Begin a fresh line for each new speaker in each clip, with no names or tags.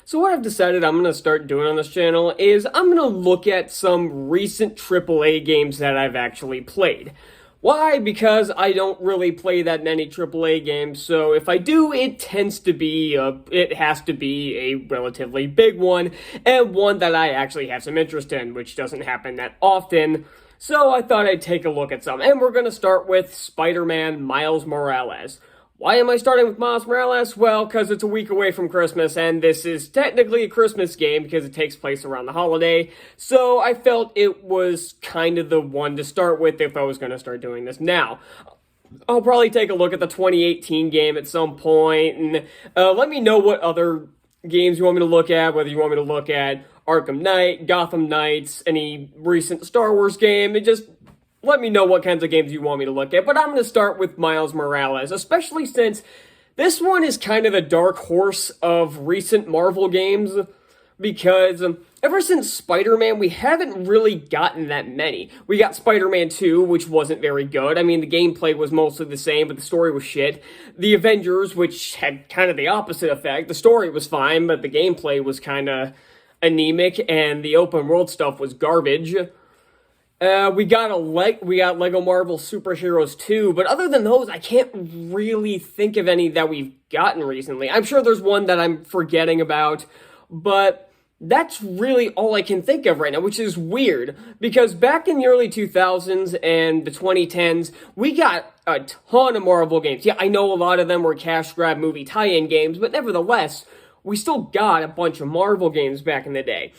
So what I've decided I'm going to start doing on this channel is I'm going to look at some recent AAA games that I've actually played. Why? Because I don't really play that many AAA games, so if I do, it has to be a relatively big one, and one that I actually have some interest in, which doesn't happen that often. So I thought I'd take a look at some, and we're going to start with Spider-Man Miles Morales. Why am I starting with Miles Morales? Well, because it's a week away from Christmas, and this is technically a Christmas game because it takes place around the holiday, so I felt it was kind of the one to start with if I was going to start doing this now. I'll probably take a look at the 2018 game at some point, and let me know what other games you want me to look at, whether you want me to look at Arkham Knight, Gotham Knights, any recent Star Wars game, and just let me know what kinds of games you want me to look at, but I'm going to start with Miles Morales, especially since this one is kind of the dark horse of recent Marvel games, because ever since Spider-Man, we haven't really gotten that many. We got Spider-Man 2, which wasn't very good. I mean, the gameplay was mostly the same, but the story was shit. The Avengers, which had kind of the opposite effect. The story was fine, but the gameplay was kind of anemic, and the open world stuff was garbage. We got Lego Marvel Super Heroes 2, but other than those, I can't really think of any that we've gotten recently. I'm sure there's one that I'm forgetting about, but that's really all I can think of right now, which is weird, because back in the early 2000s and the 2010s, we got a ton of Marvel games. Yeah, I know a lot of them were cash grab movie tie-in games, but nevertheless, we still got a bunch of Marvel games back in the day.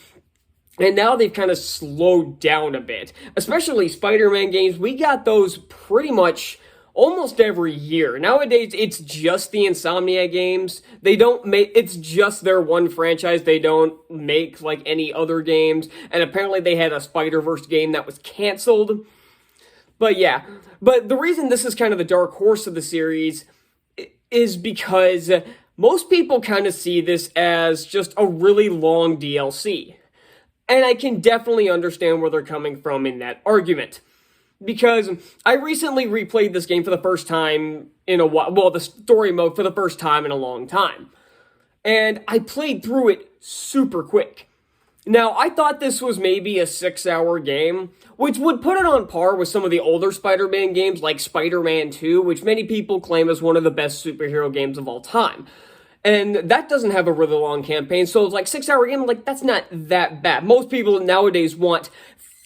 And now they've kind of slowed down a bit. Especially Spider-Man games, we got those pretty much almost every year. Nowadays, it's just the Insomniac games. It's just their one franchise. They don't make, like, any other games. And apparently they had a Spider-Verse game that was canceled. But yeah. But the reason this is kind of the dark horse of the series is because most people kind of see this as just a really long DLC. And I can definitely understand where they're coming from in that argument. Because I recently replayed this game for the first time in a while. Well, the story mode for the first time in a long time. And I played through it super quick. Now, I thought this was maybe a 6-hour game, which would put it on par with some of the older Spider-Man games like Spider-Man 2, which many people claim is one of the best superhero games of all time. And that doesn't have a really long campaign, so it's like 6-hour game, like, that's not that bad. Most people nowadays want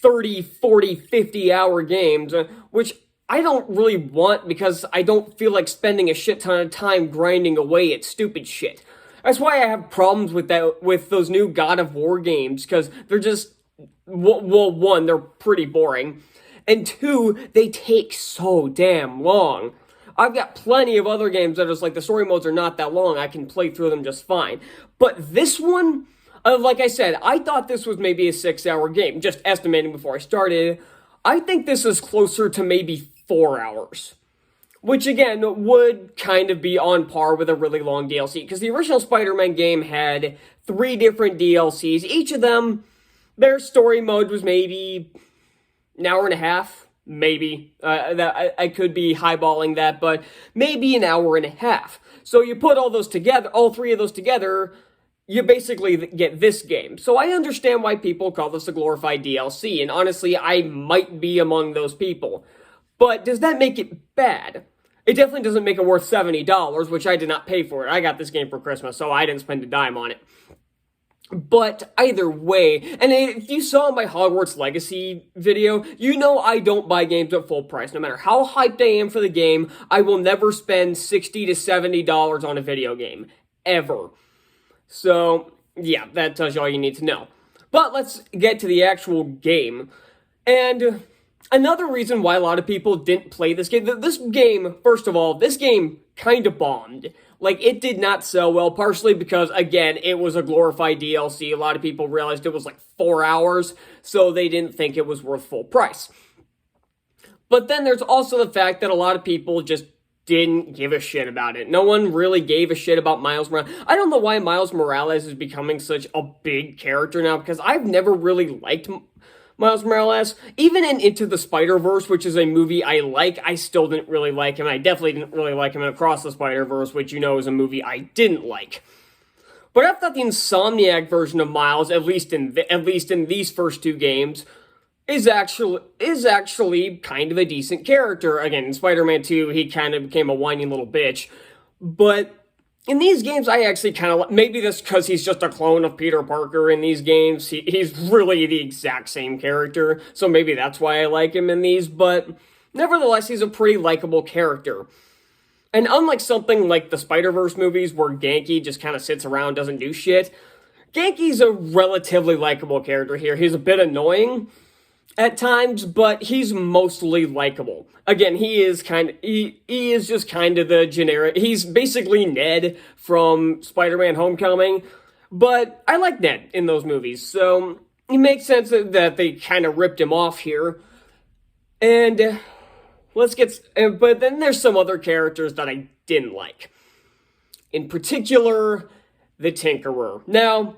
30, 40, 50-hour games, which I don't really want because I don't feel like spending a shit ton of time grinding away at stupid shit. That's why I have problems with those new God of War games, because they're just, well, one, they're pretty boring, and two, they take so damn long. I've got plenty of other games that are just like the story modes are not that long. I can play through them just fine. But this one, like I said, I thought this was maybe a 6-hour game, just estimating before I started. I think this is closer to maybe 4 hours. Which, again, would kind of be on par with a really long DLC. Because the original Spider-Man game had 3 different DLCs. Each of them, their story mode was maybe an hour and a half. Maybe. I could be highballing that, but maybe an hour and a half. So you put all those together, all 3 of those together, you basically get this game. So I understand why people call this a glorified DLC, and honestly, I might be among those people. But does that make it bad? It definitely doesn't make it worth $70, which I did not pay for it. I got this game for Christmas, so I didn't spend a dime on it. But either way, and if you saw my Hogwarts Legacy video, you know I don't buy games at full price. No matter how hyped I am for the game, I will never spend $60 to $70 on a video game. Ever. So, yeah, that tells you all you need to know. But let's get to the actual game. And another reason why a lot of people didn't play this game, first of all, this game kind of bombed. Like, it did not sell well, partially because, again, it was a glorified DLC. A lot of people realized it was like 4 hours, so they didn't think it was worth full price. But then there's also the fact that a lot of people just didn't give a shit about it. No one really gave a shit about Miles Morales. I don't know why Miles Morales is becoming such a big character now, because I've never really liked Miles Morales. Even in Into the Spider-Verse, which is a movie I like, I still didn't really like him. I definitely didn't really like him in Across the Spider-Verse, which you know is a movie I didn't like. But I thought the Insomniac version of Miles, at least in these first two games, is actually kind of a decent character. Again, in Spider-Man 2, he kind of became a whiny little bitch. But in these games, I actually kind of maybe that's because he's just a clone of Peter Parker in these games. He's really the exact same character, so maybe that's why I like him in these. But nevertheless, he's a pretty likable character. And unlike something like the Spider-Verse movies where Genki just kind of sits around, doesn't do shit, Genki's a relatively likable character here. He's a bit annoying at times, but he's mostly likable. Again, he is just kind of the generic. He's basically Ned from Spider-Man Homecoming, but I like Ned in those movies, so it makes sense that they kind of ripped him off here. And but then there's some other characters that I didn't like. In particular, the Tinkerer. Now,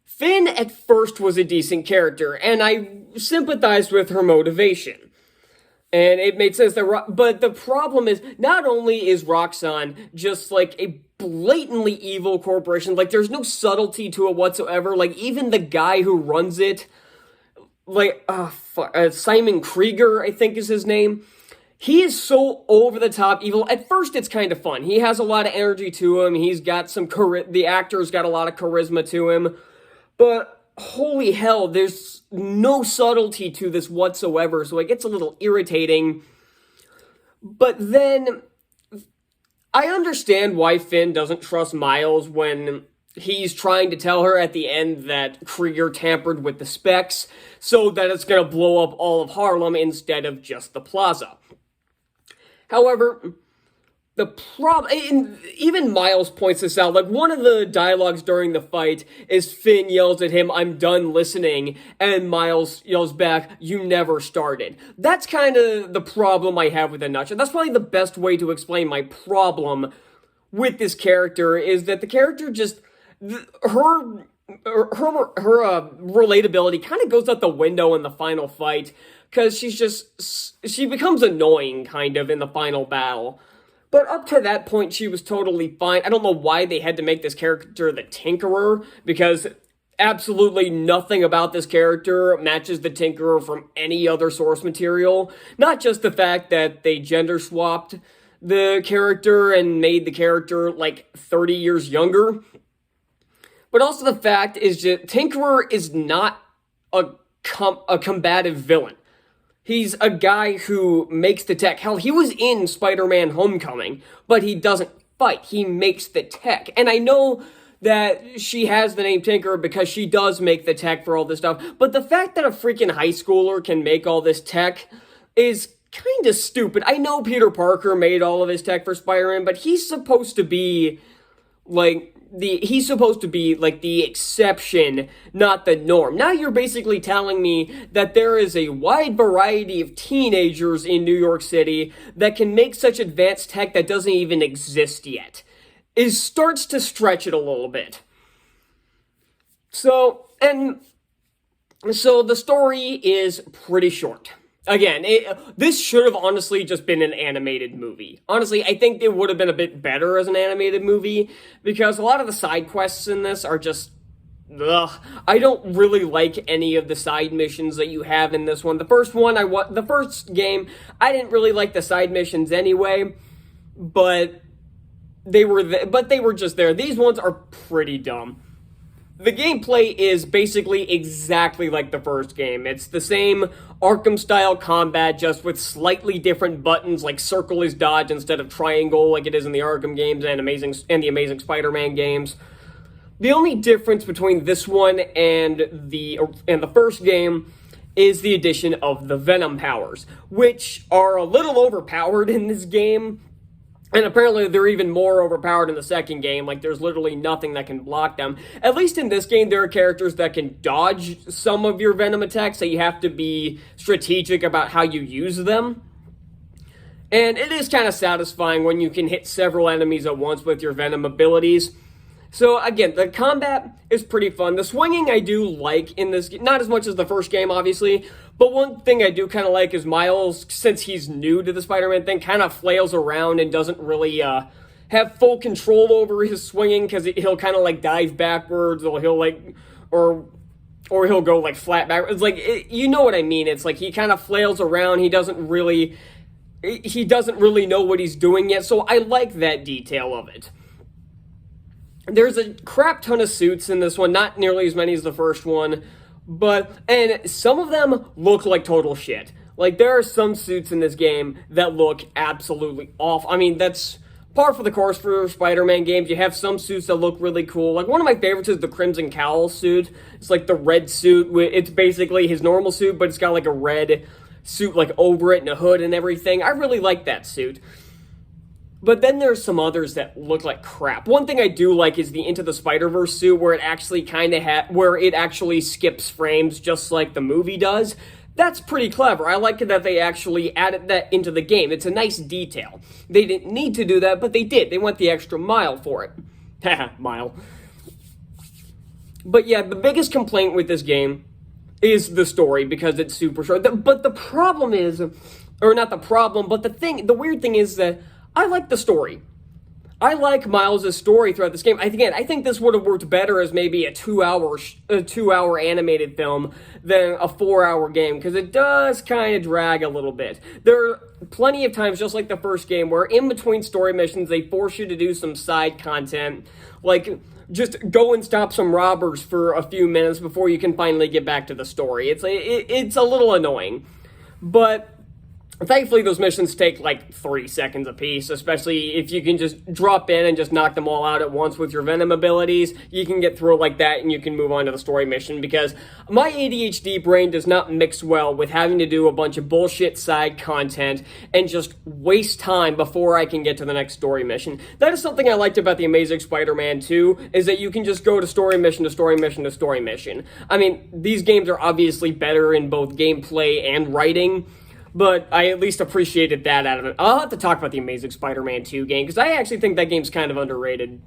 Finn at first was a decent character, and I sympathized with her motivation. And it made sense but the problem is, not only is Roxxon just like a blatantly evil corporation, like there's no subtlety to it whatsoever, like even the guy who runs it, like, Simon Krieger, I think is his name, he is so over-the-top evil. At first, it's kind of fun. He has a lot of energy to him, he's got some the actor's got a lot of charisma to him, but holy hell, there's no subtlety to this whatsoever, so it gets a little irritating. But then, I understand why Finn doesn't trust Miles when he's trying to tell her at the end that Krieger tampered with the specs so that it's going to blow up all of Harlem instead of just the plaza. However, the problem, even Miles points this out, like one of the dialogues during the fight is Finn yells at him, "I'm done listening," and Miles yells back, "You never started." That's kind of the problem I have with the nutshell. That's probably the best way to explain my problem with this character, is that the character just, her relatability kind of goes out the window in the final fight, because she becomes annoying, kind of, in the final battle. But up to that point, she was totally fine. I don't know why they had to make this character the Tinkerer, because absolutely nothing about this character matches the Tinkerer from any other source material. Not just the fact that they gender swapped the character and made the character like 30 years younger, but also the fact is that Tinkerer is not a combative villain. He's a guy who makes the tech. Hell, he was in Spider-Man Homecoming, but he doesn't fight. He makes the tech. And I know that she has the name Tinkerer because she does make the tech for all this stuff, but the fact that a freaking high schooler can make all this tech is kind of stupid. I know Peter Parker made all of his tech for Spider-Man, but he's supposed to be like the exception, not the norm. Now you're basically telling me that there is a wide variety of teenagers in New York City that can make such advanced tech that doesn't even exist yet. It starts to stretch it a little bit. So the story is pretty short. Again, this should have honestly just been an animated movie. Honestly, I think it would have been a bit better as an animated movie, because a lot of the side quests in this are just, ugh. I don't really like any of the side missions that you have in this one. The first game, I didn't really like the side missions anyway, but they were just there. These ones are pretty dumb. The gameplay is basically exactly like the first game. It's the same Arkham-style combat, just with slightly different buttons, like circle is dodge instead of triangle, like it is in the Arkham games and the Amazing Spider-Man games. The only difference between this one and the first game is the addition of the Venom powers, which are a little overpowered in this game. And apparently they're even more overpowered in the second game, like there's literally nothing that can block them. At least in this game, there are characters that can dodge some of your Venom attacks, so you have to be strategic about how you use them. And it is kind of satisfying when you can hit several enemies at once with your Venom abilities. So again, the combat is pretty fun. The swinging I do like in this, not as much as the first game, obviously, but one thing I do kind of like is Miles, since he's new to the Spider-Man thing, kind of flails around and doesn't really have full control over his swinging, because he'll kind of like dive backwards, or he'll like, or he'll go like flat backwards. It's like, you know what I mean? It's like he kind of flails around. He doesn't really know what he's doing yet. So I like that detail of it. There's a crap ton of suits in this one, not nearly as many as the first one, and some of them look like total shit. Like, there are some suits in this game that look absolutely awful. I mean, that's par for the course for Spider-Man games. You have some suits that look really cool. Like, one of my favorites is the Crimson Cowl suit. It's like the red suit. It's basically his normal suit, but it's got like a red suit like over it and a hood and everything. I really like that suit. But then there's some others that look like crap. One thing I do like is the Into the Spider-Verse suit, where it actually where it actually skips frames just like the movie does. That's pretty clever. I like it that they actually added that into the game. It's a nice detail. They didn't need to do that, but they did. They went the extra mile for it. Haha, mile. But yeah, the biggest complaint with this game is the story, because it's super short. But the problem is, or not the problem, but the weird thing is that I like the story. I like Miles' story throughout this game. I think this would have worked better as maybe a 2-hour animated film than a 4-hour game, because it does kind of drag a little bit. There are plenty of times, just like the first game, where in between story missions, they force you to do some side content, like just go and stop some robbers for a few minutes before you can finally get back to the story. It's a little annoying, but thankfully, those missions take like 3 seconds apiece, especially if you can just drop in and just knock them all out at once with your Venom abilities. You can get through like that and you can move on to the story mission, because my ADHD brain does not mix well with having to do a bunch of bullshit side content and just waste time before I can get to the next story mission. That is something I liked about The Amazing Spider-Man 2, is that you can just go to story mission to story mission to story mission. I mean, these games are obviously better in both gameplay and writing, but I at least appreciated that out of it. I'll have to talk about the Amazing Spider-Man 2 game, because I actually think that game's kind of underrated.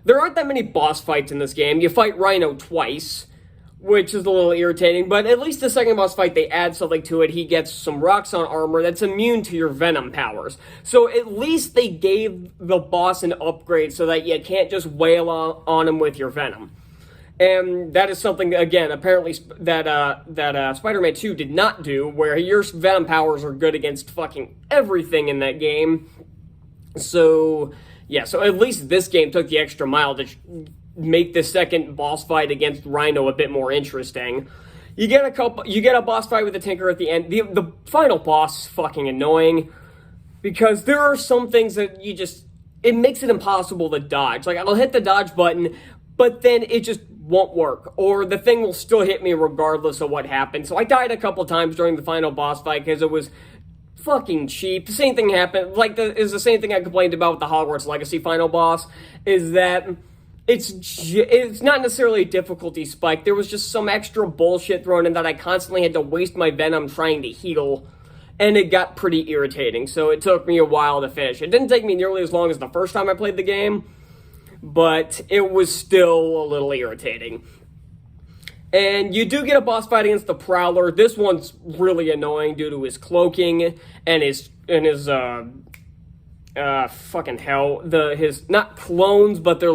There aren't that many boss fights in this game. You fight Rhino twice, which is a little irritating, but at least the second boss fight, they add something to it. He gets some Roxxon armor that's immune to your Venom powers. So at least they gave the boss an upgrade so that you can't just wail on him with your Venom. And that is something, again, apparently that Spider-Man 2 did not do, where your Venom powers are good against fucking everything in that game. So, yeah, so at least this game took the extra mile to make the second boss fight against Rhino a bit more interesting. You get a boss fight with the Tinker at the end. The final boss is fucking annoying, because there are some things that it makes it impossible to dodge. Like, I'll hit the dodge button, but then it just won't work, or the thing will still hit me regardless of what happened. So I died a couple times during the final boss fight because it was fucking cheap. The same thing happened, is the same thing I complained about with the Hogwarts Legacy final boss, is that it's not necessarily a difficulty spike. There was just some extra bullshit thrown in that I constantly had to waste my Venom trying to heal, and it got pretty irritating, so it took me a while to finish. It didn't take me nearly as long as the first time I played the game, but it was still a little irritating. And you do get a boss fight against the Prowler. This one's really annoying due to his cloaking and his fucking hell. His not clones, but they're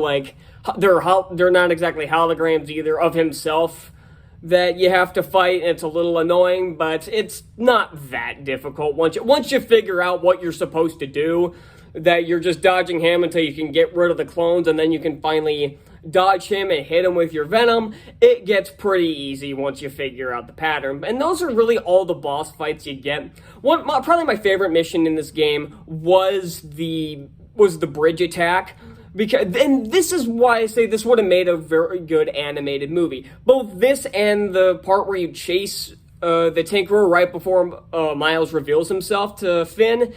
not exactly holograms either of himself that you have to fight, and it's a little annoying, but it's not that difficult once you figure out what you're supposed to do. That you're just dodging him until you can get rid of the clones, and then you can finally dodge him and hit him with your Venom. It gets pretty easy once you figure out the pattern. And those are really all the boss fights you get. Probably my favorite mission in this game was the bridge attack. And this is why I say this would have made a very good animated movie. Both this and the part where you chase the Tinkerer right before Miles reveals himself to Finn,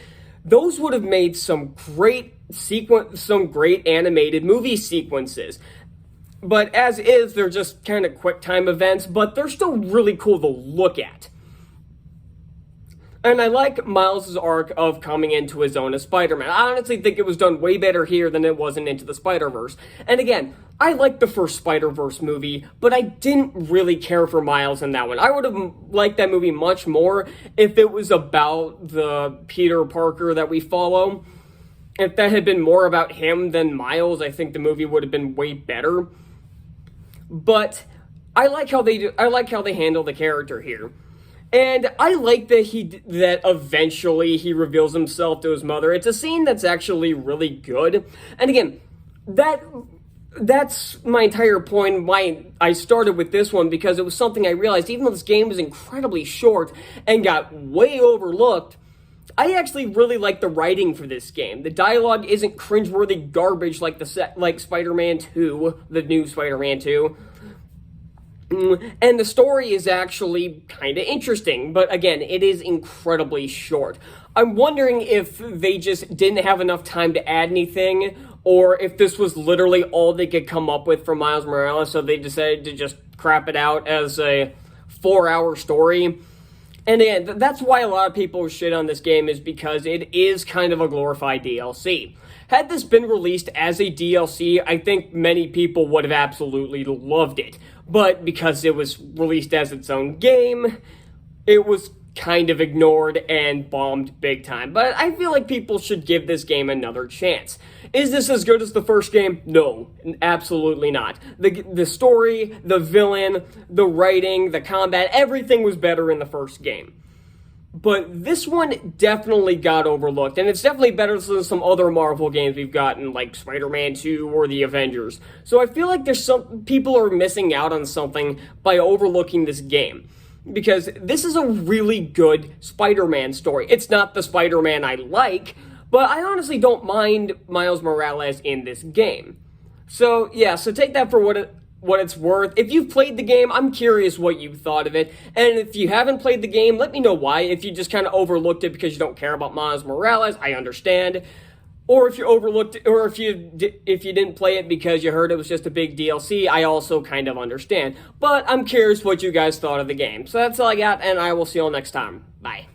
those would have made some great animated movie sequences. But as is, they're just kind of quick time events, but they're still really cool to look at. And I like Miles' arc of coming into his own as Spider-Man. I honestly think it was done way better here than it was in Into the Spider-Verse. And again, I liked the first Spider-Verse movie, but I didn't really care for Miles in that one. I would have liked that movie much more if it was about the Peter Parker that we follow. If that had been more about him than Miles, I think the movie would have been way better. But I like how they handle the character here. And I like that eventually he reveals himself to his mother. It's a scene that's actually really good. And again, that's my entire point why I started with this one, because it was something I realized, even though this game was incredibly short and got way overlooked, I actually really like the writing for this game. The dialogue isn't cringeworthy garbage like Spider-Man 2, the new Spider-Man 2. And the story is actually kind of interesting, but again, it is incredibly short. I'm wondering if they just didn't have enough time to add anything, or if this was literally all they could come up with for Miles Morales, so they decided to just crap it out as a 4-hour story. And again, that's why a lot of people shit on this game, is because it is kind of a glorified DLC. Had this been released as a DLC, I think many people would have absolutely loved it. But because it was released as its own game, it was kind of ignored and bombed big time. But I feel like people should give this game another chance. Is this as good as the first game? No, absolutely not. The story, the villain, the writing, the combat, everything was better in the first game. But this one definitely got overlooked, and it's definitely better than some other Marvel games we've gotten, like Spider-Man 2 or the Avengers. So I feel like people are missing out on something by overlooking this game, because this is a really good Spider-Man story. It's not the Spider-Man I like, but I honestly don't mind Miles Morales in this game. So yeah, so take that for what it's worth. If you've played the game, I'm curious what you thought of it. And if you haven't played the game, let me know why. If you just kind of overlooked it because you don't care about Miles Morales, I understand. Or if you overlooked it, or if you didn't play it because you heard it was just a big DLC, I also kind of understand. But I'm curious what you guys thought of the game. So that's all I got, and I will see you all next time. Bye.